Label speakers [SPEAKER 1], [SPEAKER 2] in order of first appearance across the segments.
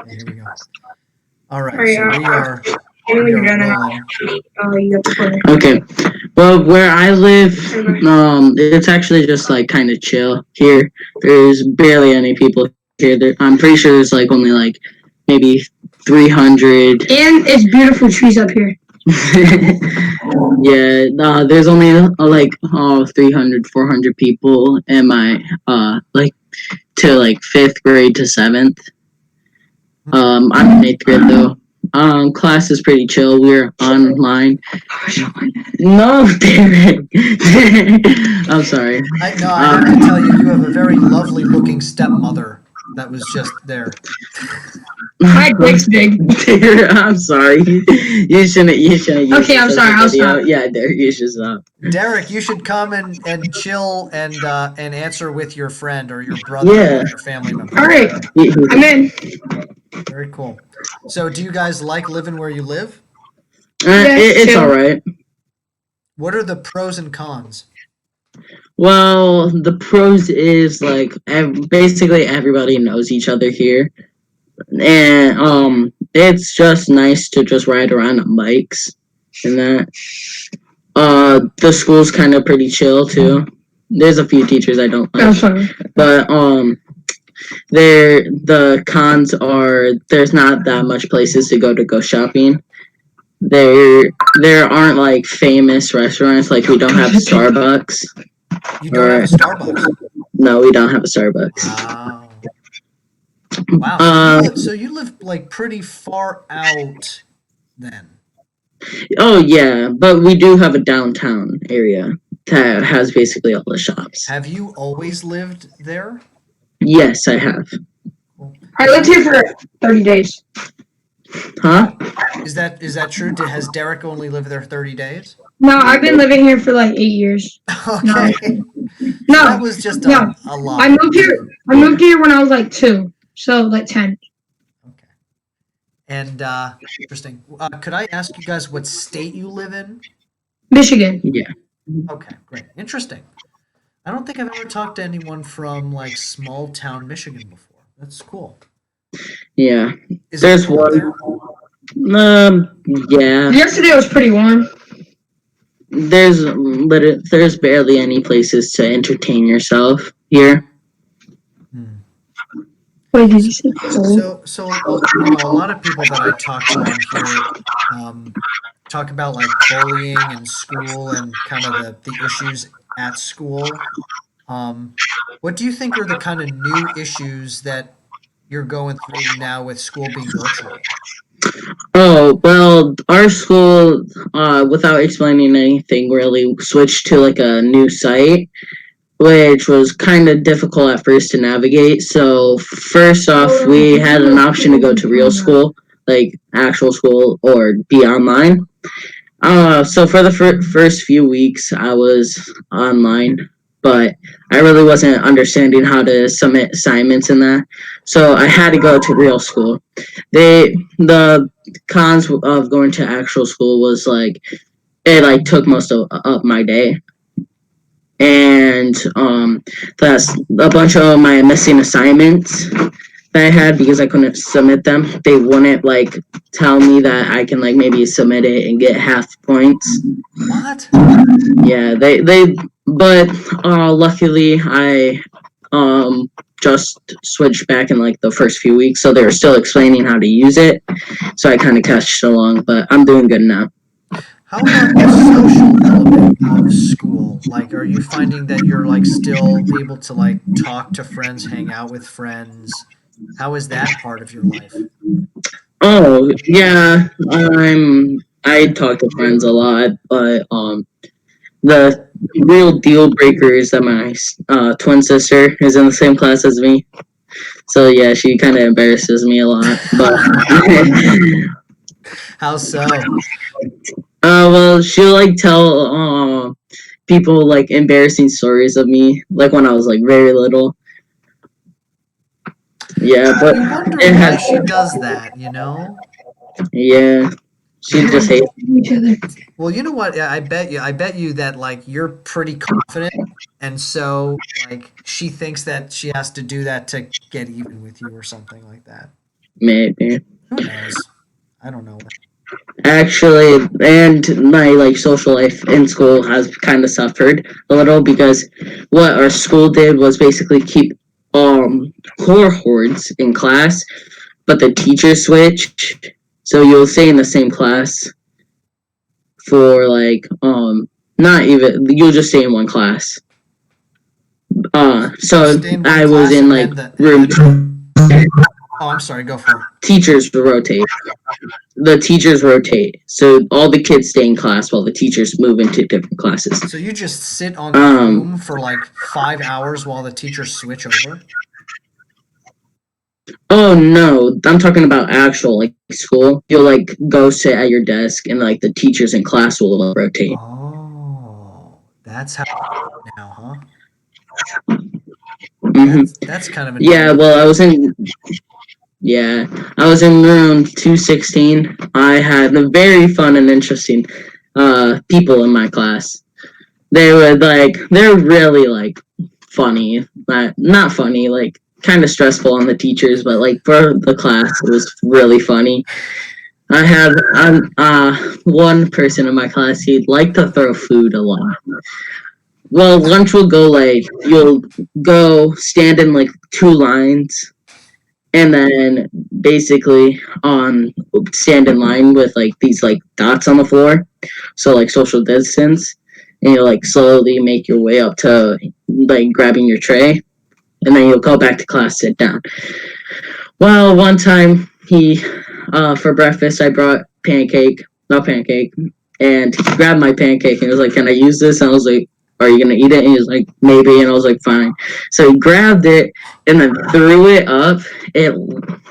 [SPEAKER 1] Okay, here we go. All right,
[SPEAKER 2] Alright,
[SPEAKER 1] so
[SPEAKER 2] anyway,
[SPEAKER 1] we
[SPEAKER 2] you're
[SPEAKER 1] are
[SPEAKER 2] done.
[SPEAKER 1] rolling.
[SPEAKER 2] You have to play.
[SPEAKER 3] Okay. Well, where I live, it's actually just like kind of chill here. There's barely any people here. I'm pretty sure there's like only like maybe 300.
[SPEAKER 2] And it's beautiful trees up here.
[SPEAKER 3] Yeah, there's only like 300, 400 people in my like to like fifth grade to seventh. I'm in eighth grade though. Class is pretty chill. We're online. No, Derek. I'm sorry.
[SPEAKER 1] I have to tell you, you have a very lovely looking stepmother that was just there.
[SPEAKER 2] My dick's big.
[SPEAKER 3] I'm sorry. You shouldn't.
[SPEAKER 2] Okay, I'm sorry. I'll stop.
[SPEAKER 3] Yeah, Derek, you should stop.
[SPEAKER 1] Derek, you should come and chill and answer with your friend or your brother
[SPEAKER 3] Yeah.
[SPEAKER 1] or your family member.
[SPEAKER 2] Alright, I'm in.
[SPEAKER 1] Very cool. So, do you guys like living where you live?
[SPEAKER 3] It's
[SPEAKER 2] chill.
[SPEAKER 3] all right.
[SPEAKER 1] What are the pros and cons?
[SPEAKER 3] Well, the pros is like basically everybody knows each other here, and it's just nice to just ride around on bikes and that. The school's kind of pretty chill too. There's a few teachers I don't
[SPEAKER 2] I'm
[SPEAKER 3] like,
[SPEAKER 2] sorry.
[SPEAKER 3] but the cons are there's not that much places to go shopping. There aren't like famous restaurants, like we don't have Starbucks.
[SPEAKER 1] You don't have a Starbucks.
[SPEAKER 3] No, we don't have a Starbucks.
[SPEAKER 1] Wow. Wow. So you live like pretty far out then.
[SPEAKER 3] Oh yeah, but we do have a downtown area that has basically all the shops.
[SPEAKER 1] Have you always lived there?
[SPEAKER 3] Yes, I have.
[SPEAKER 2] I lived here for 30 days.
[SPEAKER 3] Huh?
[SPEAKER 1] Is that true? Has Derek only lived there 30 days?
[SPEAKER 2] No, I've been living here for like 8 years.
[SPEAKER 1] Okay.
[SPEAKER 2] No,
[SPEAKER 1] That was just a lot.
[SPEAKER 2] I moved here when I was like 2, so like 10.
[SPEAKER 1] Okay. And interesting. Could I ask you guys what state you live in?
[SPEAKER 2] Michigan.
[SPEAKER 3] Yeah.
[SPEAKER 1] Okay, great. Interesting. I don't think I've ever talked to anyone from like small town Michigan before. That's cool.
[SPEAKER 3] Yeah.
[SPEAKER 1] Is
[SPEAKER 3] There's
[SPEAKER 1] it cold there?
[SPEAKER 3] one. Yeah.
[SPEAKER 2] Yesterday was pretty warm.
[SPEAKER 3] There's barely any places to entertain yourself here.
[SPEAKER 2] Wait, did you say cold?
[SPEAKER 1] So a lot of people that I talk to on here talk about like bullying in school and kind of the issues at school. What do you think are the kind of new issues that you're going through now with school being virtual?
[SPEAKER 3] Oh, well, our school, without explaining anything, really switched to like a new site, which was kind of difficult at first to navigate. So, first off, we had an option to go to real school, like actual school, or be online. So for the first few weeks, I was online, but I really wasn't understanding how to submit assignments and that. So I had to go to real school. The cons of going to actual school was like it like took most of up my day, and that's a bunch of my missing assignments that I had because I couldn't submit them. They wouldn't like tell me that I can like maybe submit it and get half points.
[SPEAKER 1] What?
[SPEAKER 3] Yeah, but luckily I just switched back in like the first few weeks, so they were still explaining how to use it. So I kind of catched along, but I'm doing good now.
[SPEAKER 1] How about the social element of school? Like, are you finding that you're like still able to like talk to friends, hang out with friends? How is that part of your life?
[SPEAKER 3] Oh yeah, I talk to friends a lot, but the real deal breaker is that my twin sister is in the same class as me. So yeah, she kind of embarrasses me a lot. But
[SPEAKER 1] How so?
[SPEAKER 3] well, she'll like tell people like embarrassing stories of me, like when I was like very little. Yeah, but
[SPEAKER 1] I wonder
[SPEAKER 3] it
[SPEAKER 1] why
[SPEAKER 3] has.
[SPEAKER 1] she does that, you know?
[SPEAKER 3] Yeah, she just hates.
[SPEAKER 2] each other.
[SPEAKER 1] Well, you know what? Yeah, I bet you that like you're pretty confident, and so like she thinks that she has to do that to get even with you or something like that.
[SPEAKER 3] maybe.
[SPEAKER 1] Who knows? I don't know.
[SPEAKER 3] Actually, and my like social life in school has kind of suffered a little because what our school did was basically keep cohorts in class, but the teachers switched, so you'll stay in the same class for like not even you'll just stay in one class. So
[SPEAKER 1] Stay in one
[SPEAKER 3] I was
[SPEAKER 1] class
[SPEAKER 3] in
[SPEAKER 1] and
[SPEAKER 3] like
[SPEAKER 1] then
[SPEAKER 3] room
[SPEAKER 1] oh, I'm sorry. Go for it.
[SPEAKER 3] teachers rotate. The teachers rotate, so all the kids stay in class while the teachers move into different classes.
[SPEAKER 1] So you just sit on Zoom for like 5 hours while the teachers switch over?
[SPEAKER 3] Oh no, I'm talking about actual like school. You'll like go sit at your desk and like the teachers in class will rotate.
[SPEAKER 1] Oh, that's how now, huh?
[SPEAKER 3] Hmm.
[SPEAKER 1] That's kind of
[SPEAKER 3] Yeah,
[SPEAKER 1] annoying.
[SPEAKER 3] well, I was in room 216. I had a very fun and interesting people in my class. They're really like funny, not funny, like kind of stressful on the teachers, but like for the class it was really funny. I had one person in my class, he'd like to throw food a lot. Well, lunch will go like you'll go stand in like two lines and then basically stand in line with like these like dots on the floor, so like social distance, and you'll like slowly make your way up to like grabbing your tray, and then you'll go back to class, sit down. Well, one time he for breakfast I brought no pancake, and he grabbed my pancake and was like, "Can I use this?" And I was like, "Are you gonna eat it?" And he was like, "Maybe." And I was like, "Fine." So he grabbed it and then threw it up. It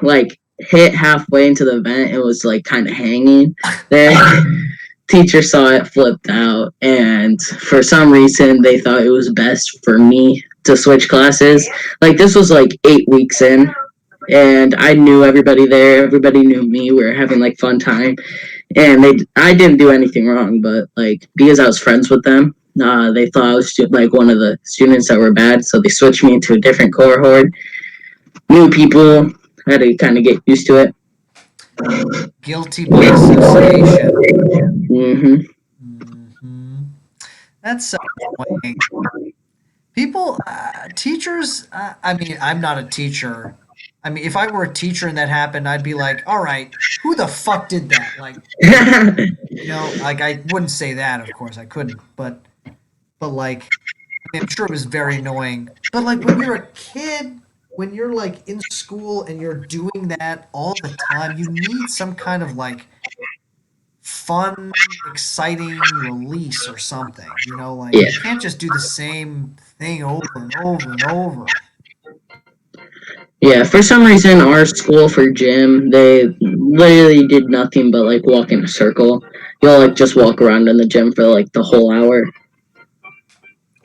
[SPEAKER 3] like hit halfway into the vent. It was like kind of hanging there. Teacher saw it, flipped out, and for some reason they thought it was best for me to switch classes. Like this was like 8 weeks in, and I knew everybody there. Everybody knew me. We were having like fun time, and I didn't do anything wrong, but like because I was friends with them, they thought I was like one of the students that were bad, so they switched me into a different cohort. New people, I had to kind of get used to it.
[SPEAKER 1] Guilty by association.
[SPEAKER 3] Hmm.
[SPEAKER 1] Hmm. That's so annoying. People, teachers, I mean, I'm not a teacher. I mean, if I were a teacher and that happened, I'd be like, all right, who the fuck did that? Like, like I wouldn't say that, of course, I couldn't, but like, I mean, I'm sure it was very annoying. But like when you're a kid, when you're like in school and you're doing that all the time, you need some kind of like fun, exciting release or something. Like
[SPEAKER 3] Yeah.
[SPEAKER 1] you can't just do the same thing over and over and over.
[SPEAKER 3] Yeah, for some reason, our school for gym, they literally did nothing but like walk in a circle. You'll like just walk around in the gym for like the whole hour.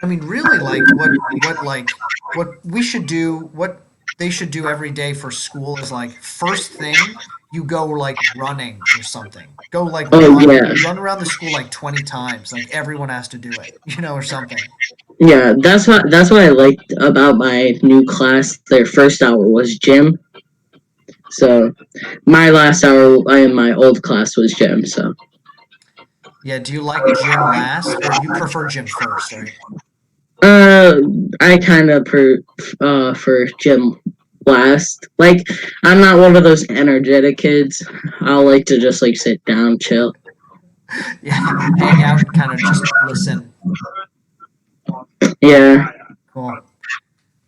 [SPEAKER 1] I mean, really, like what we should do, what they should do every day for school is like first thing you go like running or something. Go like
[SPEAKER 3] Oh yeah,
[SPEAKER 1] run around the school like 20 times. Like everyone has to do it, or something.
[SPEAKER 3] yeah. That's what I liked about my new class. Their first hour was gym. So my last hour in my old class was gym. So
[SPEAKER 1] Yeah, do you like gym last or you prefer gym first, right?
[SPEAKER 3] uh, I kind of for gym last. Like I'm not one of those energetic kids. I'll like to just like sit down, chill.
[SPEAKER 1] Yeah, hang out and kind of just listen.
[SPEAKER 3] Yeah.
[SPEAKER 1] Cool.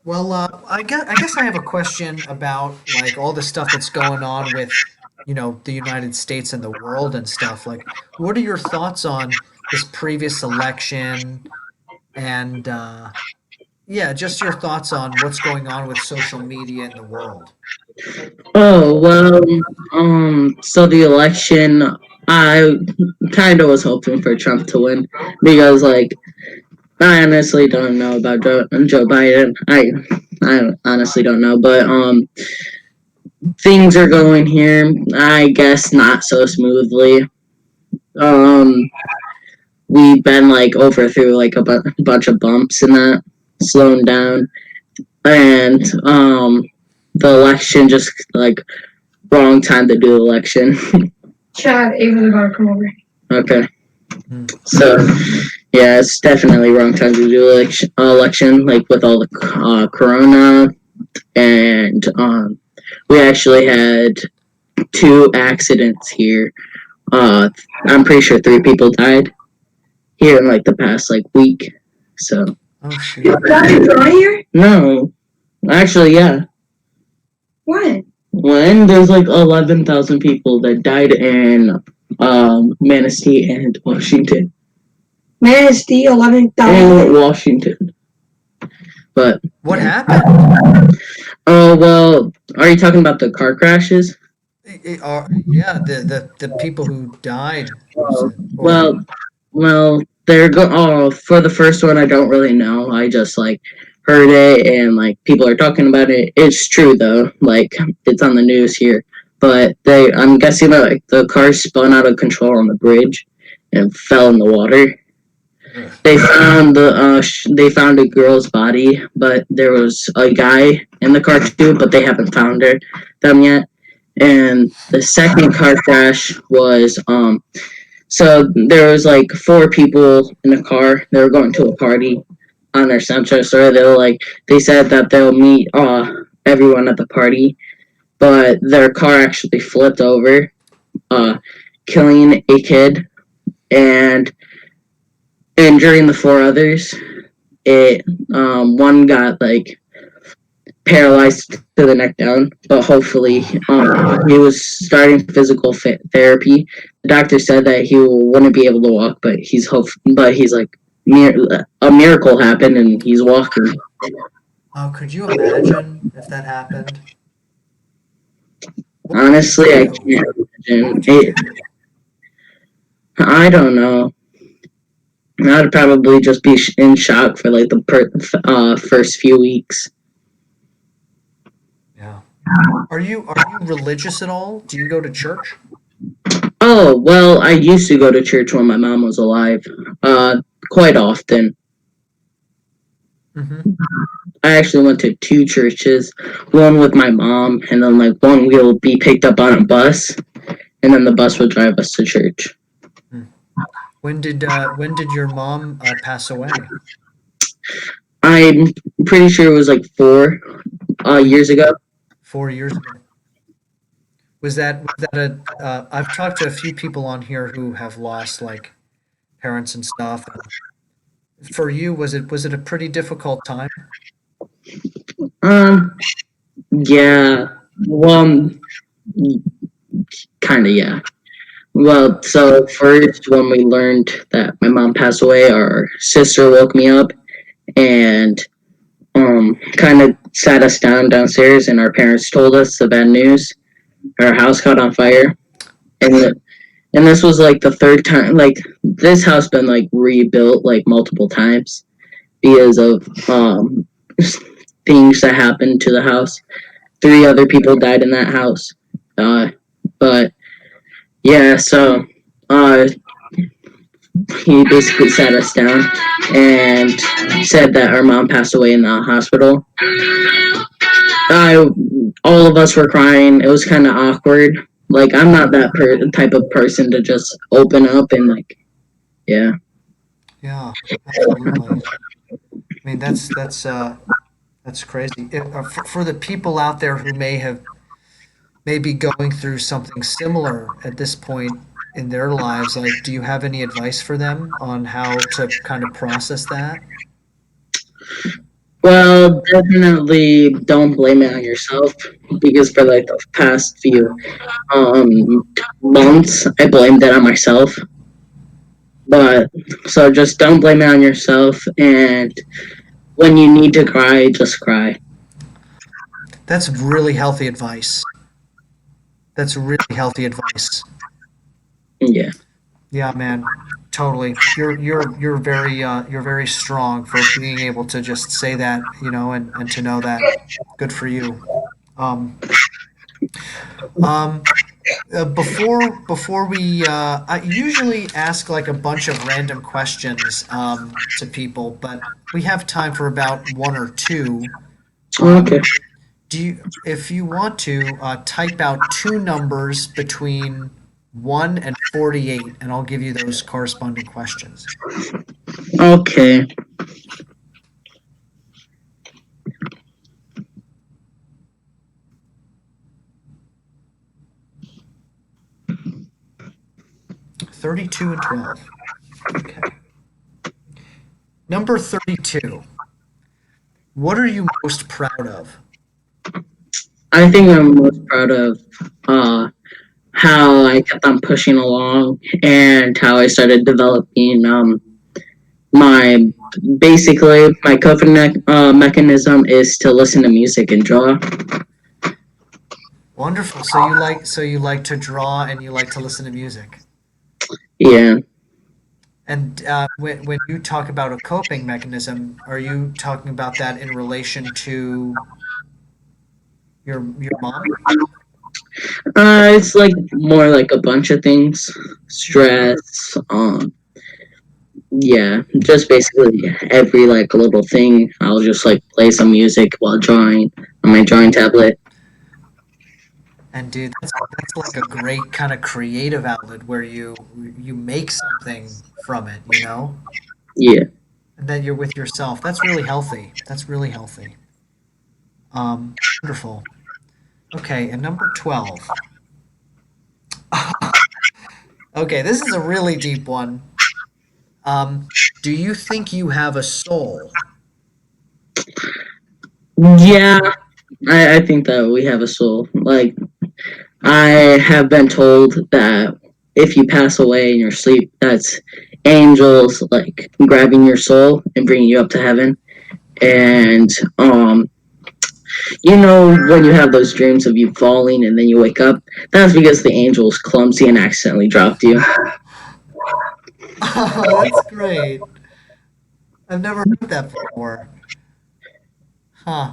[SPEAKER 1] Well, I guess I have a question about like all the stuff that's going on with, the United States and the world and stuff. Like, what are your thoughts on this previous election and yeah, just your thoughts on what's going on with social media in the world.
[SPEAKER 3] Oh, well, so the election, I kind of was hoping for Trump to win because, like, I honestly don't know about Joe Biden. I honestly don't know, but things are going here, I guess, not so smoothly. Um, we've been like over through like a bunch of bumps and that, slowing down, and the election just like wrong time to do the election.
[SPEAKER 2] Chad, Ava's about to come over.
[SPEAKER 3] Okay.
[SPEAKER 1] Hmm.
[SPEAKER 3] So, yeah, it's definitely wrong time to do election, like with all the corona, and we actually had 2 accidents here. I'm pretty sure 3 people died here in like the past like week. So
[SPEAKER 1] Oh shoot.
[SPEAKER 2] Dr. Corona here?
[SPEAKER 3] no, actually, yeah.
[SPEAKER 2] What?
[SPEAKER 3] When there's like 11,000 people that died in Manistee and Washington.
[SPEAKER 2] Manistee, 11,000.
[SPEAKER 3] And Washington. But
[SPEAKER 1] What happened?
[SPEAKER 3] oh well, are you talking about the car crashes?
[SPEAKER 1] Yeah, the people who died. You said, or
[SPEAKER 3] Well, for the first one, I don't really know. I just like heard it and like people are talking about it. It's true though. Like it's on the news here. But I'm guessing that like the car spun out of control on the bridge and fell in the water.
[SPEAKER 1] ugh.
[SPEAKER 3] They found a girl's body, but there was a guy in the car too, but they haven't found them yet. And the second car crash was so there was like 4 people in a car. They were going to a party on their Snapchat story. They said that they'll meet everyone at the party, but their car actually flipped over, uh, killing a kid and injuring the 4 others. It One got like paralyzed to the neck down, but hopefully he was starting physical therapy. The doctor said that he wouldn't be able to walk, but he's like a miracle happened and he's walking.
[SPEAKER 1] Oh, could you imagine if that happened? What would you
[SPEAKER 3] Honestly, I
[SPEAKER 1] do?
[SPEAKER 3] can't
[SPEAKER 1] What
[SPEAKER 3] imagine
[SPEAKER 1] would you do?
[SPEAKER 3] it. I don't know. I'd probably just be in shock for like the first few weeks.
[SPEAKER 1] Yeah. Are you religious at all? Do you go to church?
[SPEAKER 3] Oh well, I used to go to church when my mom was alive, quite often.
[SPEAKER 1] Hmm.
[SPEAKER 3] I actually went to 2 churches, one with my mom, and then like one we'll be picked up on a bus, and then the bus would drive us to church.
[SPEAKER 1] When did your mom pass away?
[SPEAKER 3] I'm pretty sure it was like 4
[SPEAKER 1] Oh,
[SPEAKER 3] years ago.
[SPEAKER 1] 4 years ago. Was that a? I've talked to a few people on here who have lost like parents and stuff. For you, was it a pretty difficult time?
[SPEAKER 3] Um, yeah, well, kind of yeah. Well, so first when we learned that my mom passed away, our sister woke me up and kind of sat us downstairs, and our parents told us the bad news. Our house caught on fire, and and this was like the 3rd time. Like this house been like rebuilt like multiple times because of things that happened to the house. 3 other people died in that house, but yeah. So uh, he basically sat us down and said that our mom passed away in the hospital. I All of us were crying. It was kind of awkward. Like I'm not that type of person to just open up and like yeah.
[SPEAKER 1] Yeah, absolutely. I mean, that's crazy. For the people out there who may be going through something similar at this point in their lives, like, do you have any advice for them on how to kind of process that?
[SPEAKER 3] Well, definitely don't blame it on yourself because for like the past few months I blamed it on myself. But so just don't blame it on yourself, and when you need to cry, just cry.
[SPEAKER 1] That's really healthy advice. That's really healthy advice.
[SPEAKER 3] Yeah.
[SPEAKER 1] Yeah, man, totally. You're very strong for being able to just say that, and to know that. Good for you. Um, um, before we, I usually ask like a bunch of random questions to people, but we have time for about one or two. Um,
[SPEAKER 3] Okay.
[SPEAKER 1] if you want to, type out two numbers between 1 and 48, and I'll give you those corresponding questions.
[SPEAKER 3] Okay.
[SPEAKER 1] 32 and 12. Okay. Number 32. What are you most proud of?
[SPEAKER 3] I think I'm most proud of uh, how I kept on pushing along and how I started developing my basically my coping mechanism is to listen to music and draw.
[SPEAKER 1] Wonderful. So you like to draw and you like to listen to music.
[SPEAKER 3] Yeah.
[SPEAKER 1] And when you talk about a coping mechanism, are you talking about that in relation to your mom?
[SPEAKER 3] It's like more like a bunch of things.
[SPEAKER 1] Hmm.
[SPEAKER 3] Stress, yeah, just basically every like little thing. I'll just like play some music while drawing on my drawing tablet.
[SPEAKER 1] And dude, that's like a great kind of creative outlet where you make something from it, you know,
[SPEAKER 3] Yeah.
[SPEAKER 1] and then you're with yourself. That's really healthy. That's really healthy. Wonderful. Okay, and number 12. Okay, this is a really deep one. Do you think you have a soul?
[SPEAKER 3] Yeah, I think that we have a soul. Like I have been told that if you pass away in your sleep, that's angels like grabbing your soul and bringing you up to heaven. And you know when you have those dreams of you falling and then you wake up, that's because the angels clumsy and accidentally dropped you.
[SPEAKER 1] Oh, that's great. I've never heard that before. Huh.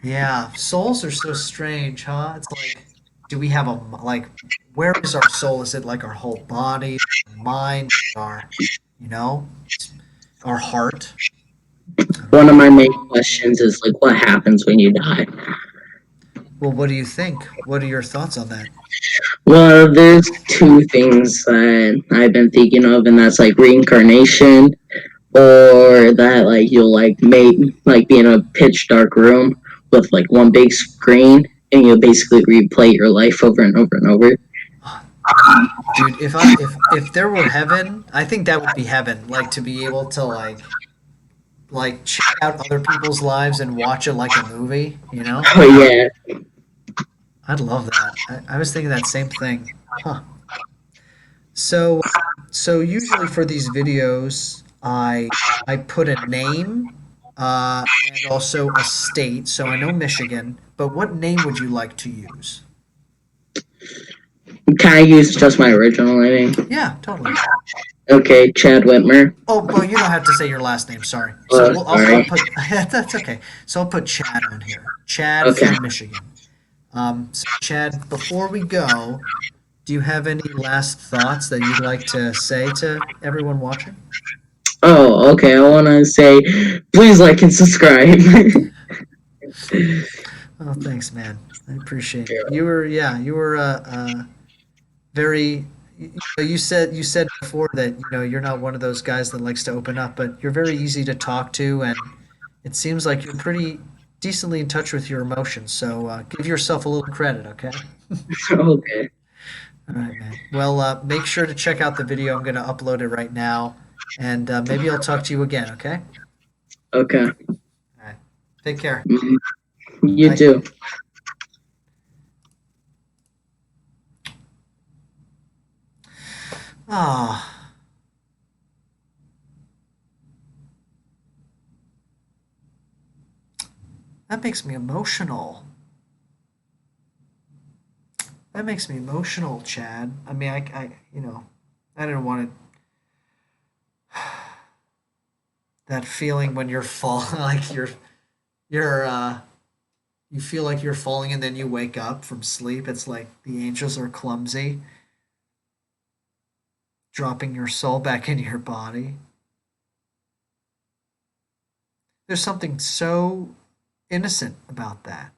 [SPEAKER 1] Yeah, souls are so strange, huh? It's like, do we have like, where is our soul? Is it like our whole body, our mind, is it our, you know, our heart? I don't
[SPEAKER 3] One of
[SPEAKER 1] know.
[SPEAKER 3] my main questions is like, what happens when you die?
[SPEAKER 1] Well, what do you think? What are your thoughts on that?
[SPEAKER 3] Well, there's two things that I've been thinking of, and that's like reincarnation, or that like you'll like like be in a pitch dark room with like one big screen, and you'll basically replay your life over and over and over.
[SPEAKER 1] Dude, if there were heaven, I think that would be heaven. Like to be able to like check out other people's lives and watch it like a movie, you know?
[SPEAKER 3] Oh yeah.
[SPEAKER 1] I'd love that. I was thinking that same thing. Huh. So, so usually for these videos, I put a name and also a state. So I know Michigan, but what name would you like to use?
[SPEAKER 3] Can I use just my original name?
[SPEAKER 1] Yeah, totally.
[SPEAKER 3] Okay, Chad Whitmer.
[SPEAKER 1] Oh, well, you don't have to say your last name. Sorry. So
[SPEAKER 3] Oh,
[SPEAKER 1] I'll
[SPEAKER 3] sorry.
[SPEAKER 1] put that's okay. So I'll put Chad on here. Chad
[SPEAKER 3] Okay.
[SPEAKER 1] from Michigan. So Chad, before we go, do you have any last thoughts that you'd like to say to everyone watching?
[SPEAKER 3] Oh, okay. I want to say, please like and subscribe.
[SPEAKER 1] Oh, thanks, man. I appreciate it. You were very. You said before that you're not one of those guys that likes to open up, but you're very easy to talk to, and it seems like you're pretty decently in touch with your emotions. So give yourself a little credit, okay?
[SPEAKER 3] Okay.
[SPEAKER 1] All right, man. Well, make sure to check out the video. I'm going to upload it right now, and maybe I'll talk to you again. Okay?
[SPEAKER 3] Okay.
[SPEAKER 1] All right. Take care.
[SPEAKER 3] Mhm. You
[SPEAKER 1] Bye.
[SPEAKER 3] too.
[SPEAKER 1] Ah, that makes me emotional. That makes me emotional, Chad. I mean, I didn't want that feeling when you're falling, like you're, you feel like you're falling and then you wake up from sleep. It's like the angels are clumsy, dropping your soul back into your body. There's something so innocent about that.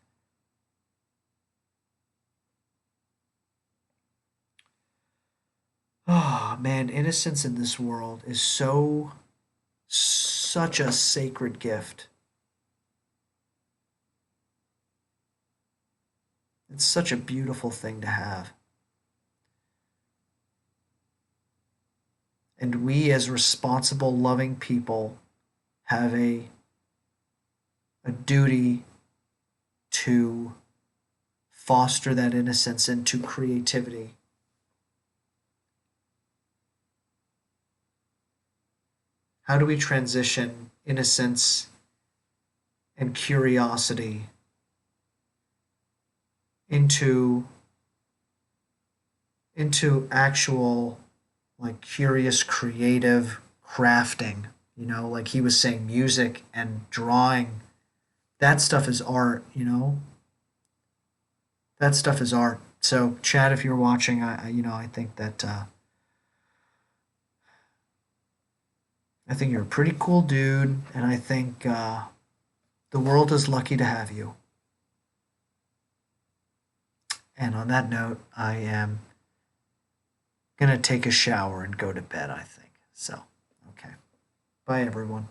[SPEAKER 1] Oh man, innocence in this world is such a sacred gift. It's such a beautiful thing to have. And we, as responsible, loving people, have a duty to foster that innocence into creativity. How do we transition innocence and curiosity into actual like curious creative crafting, like he was saying, music and drawing. That stuff is art, that stuff is art. So Chad, if you're watching, I think that I think you're a pretty cool dude, and I think the world is lucky to have you. And on that note, I am gonna take a shower and go to bed, I think. So, okay. Bye, everyone.